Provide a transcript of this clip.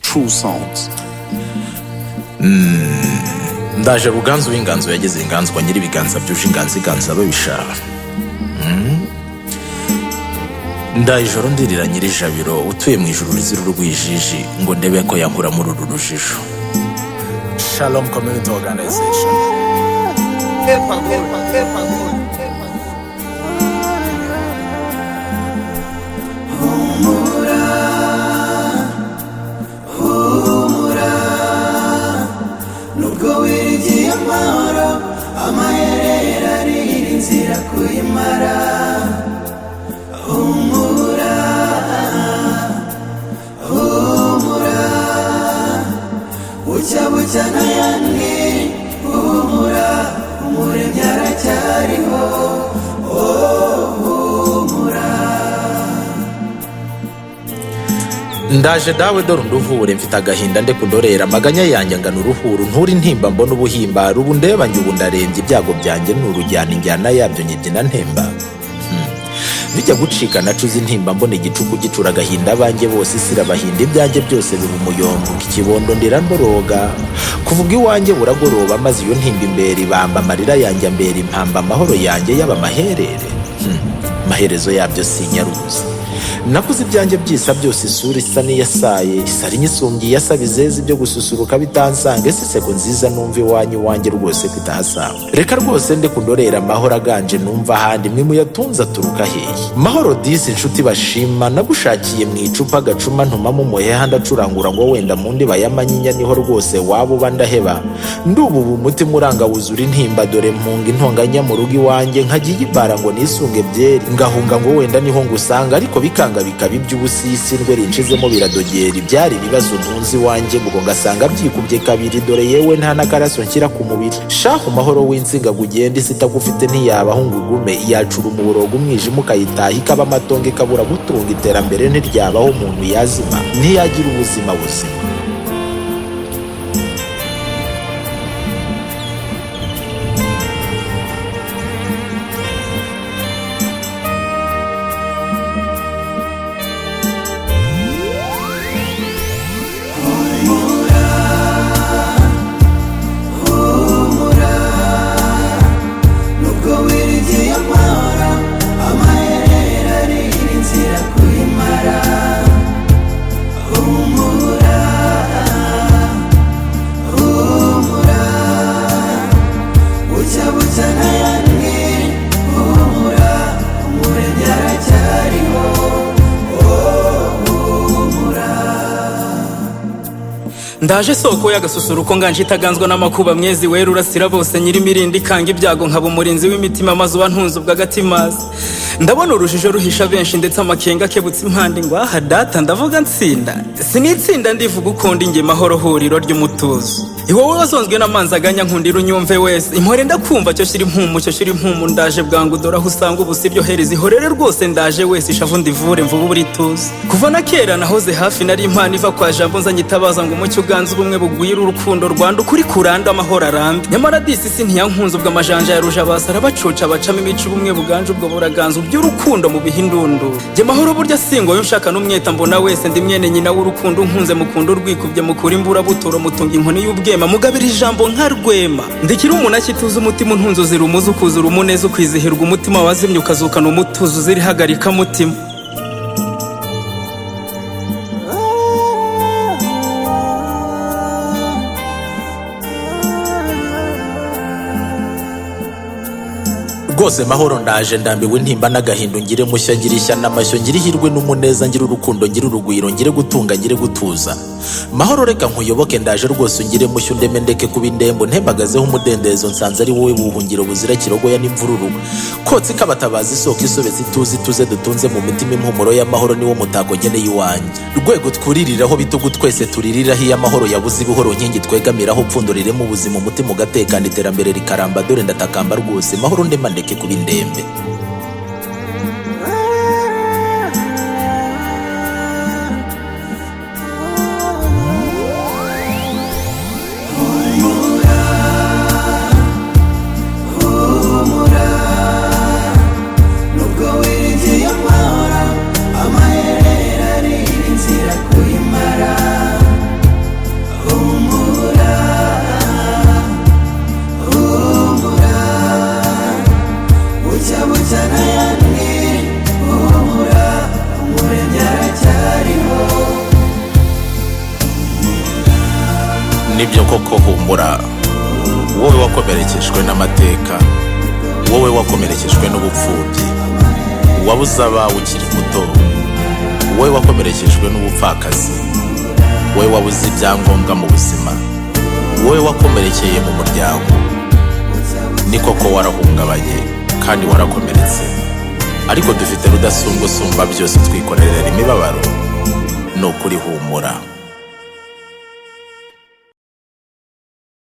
True Sounds. Ndaje Ruganzu w'inganzo yageze inganzwa nyiri ibiganza byuje inganza babishaka. Ndaje ijoro ndirira nyiri jabiro utuye mu ijuru rizira urwijiji ngo ndebe ko yankura muri uru rujijo. Shalom Community Organization. Humura, nubwo wirigiye amahoro, amaherera arira inzira kuyimara. Humura, bucya n'ayandi. Humura, umuremyi aracyariho. Ndaje dawe dore nduvure mfite agahinda nde kundorera amaganya yanjye ngana uruhuru nturi ntimba mbona ubuhimba rubu ndeba njye ubu ndarembye ibyago byanjye n'urujyana injyana yabyo nyibyina ntemba. Bijya gucika nacuze intimba mbona igicuku gicura agahinda abanjye bose isira bahinda ibyanjye byose biba umuyombo ikibondo ndira mboroga kuvuga iwanjye buragoroba maze iyo ntimba imbere ibamba amarira yanjye ambera impamba amahoro yanjye yaba amaherere. Amaherezo yabyo sinyaruzi nakuze ibyanjye byisa byose isura isa n'iyasaye isari nyisumbye yasaba izezi byo gususuruka bitansange siseko nziza numva iwanjye rwose kwitahasanga reka rwose nde kundorera amahoro aganje numva ahandi mwe muyatunza turuka hehe mahoro disi inshuti bashima nagushakiye mu icupa agacuma ntumamo umuheha ndacurangura ngo wenda mu ndiba y'amanyinya niho rwose waba uba ndaheba ndubu umutima uranga wuzura intimba dore mpunga intonganya mu rugo iwanjye nkagiye ibara ngo nisunge byeri ngahunga ngo wenda niho ngusanga ariko bikanga bikaba iby'ubusisi ndwe rinshizemo biradogera ibyari ibibazo ntunzi wanjye ngo ngasanga byikubye kabiri dore yewe nta n'akaraso nshyira ku mubiri shahu mahoro w'insinga gugenda isi itagufite ntiyabaho ngo ugume yacura umuborogo umwijima ukayitaha ikaba amatongo ikabura gutunga iterambere ntiryabaho umuntu yazima ntiyagira ubuzima buzima. Ndaje soko y'agasusuruko nganje itaganzwa n'amakuba mwezi wera urasira bose nyiri mirindi kanga ibyago nkaba umurinzi w'imitima maze ubantunze ubw'agatimazi ndabona urujijo ruhisha benshi ndetse amakenga kebutse impande ngo aha data ndavuga nsinda sinitsinda ndivuga ukundi nge mahoro huriro ry'umutuzo iwowe wazonzwe n'amanzi aganya nkundira unyumve wese impore ndakumva cyo shiri impumu ndaje bwangu dore aho usanga ubusibyo hereza ihorere rwose ndaje wese ishavu ndivure mvubu burituze kuva na kera nahoze hafi nari impano iva kwa jambo nzanye itabaza ngo umucyo uganze ubumwe bugwira urukundo rwanda ukuri kuranda amahoro arambye nyamara disi si ntiyankunze ubwo amajanja ya ruja basara bacoca bacamo imico ubumwe buganje ubwo buraganza by'urukundo mu bihindundu je mahoro burya singo yo nshaka n'umweta mbona wese ndi mwene nyina w'urukundo nkunze mukunda urwikubye mukura imbura butoro mutunga inkoni y'ubwema mugabira ijambo nka rwema ndikira umuntu akituza umutima untunzo zirumuza ukuzura umuneza ukwizihirwa umutima wazimye ukazukana umutuzo ziri hagarika mutima rwose mahoro ndaje ndambiwe intimba n'agahinda ngire mushya ngira ishyano n'amashyo ngire ihirwe n'umuneza ngire urukundo ngire urugwiro ngire gutunga ngire gutuza mahoro reka nkuyoboke ndaje rwose ungire mushya undeme ndeke kuba indembo ntembagazeho umudendezo nsanze ari wowe buhungiro buzira kirogoya n'imvururu kotsi kabatabaza isoko isobetse ituze dutunze mu mitima impumuro y'amahoro niwo mutako ngeneye iwanjye rwego twuririraho bitugu twese tuririraho iy'amahoro yabuze ibihoro nkingi twegamiraho pfunduriremo ubuzima umutima ugatekana iterambere rikaramba dore ndatakamba rwose mahoro ndema ndeke kuba indembe. nibyo koko humura, wowe wakomerekejwe n'amateka, wowe wakomerekejwe n'ubupfubyi, wabuze abawe ukiri muto, wowe wakomerekejwe n'ubupfakazi, wowe wabuze ibyangombwa mu buzima, wowe wakomerekeye mu muryango. Ni koko warahungabanye kandi warakomeretse, ariko dufite rudasumbwa usumba byose twikorerera imibabaro. Ni ukuri humura.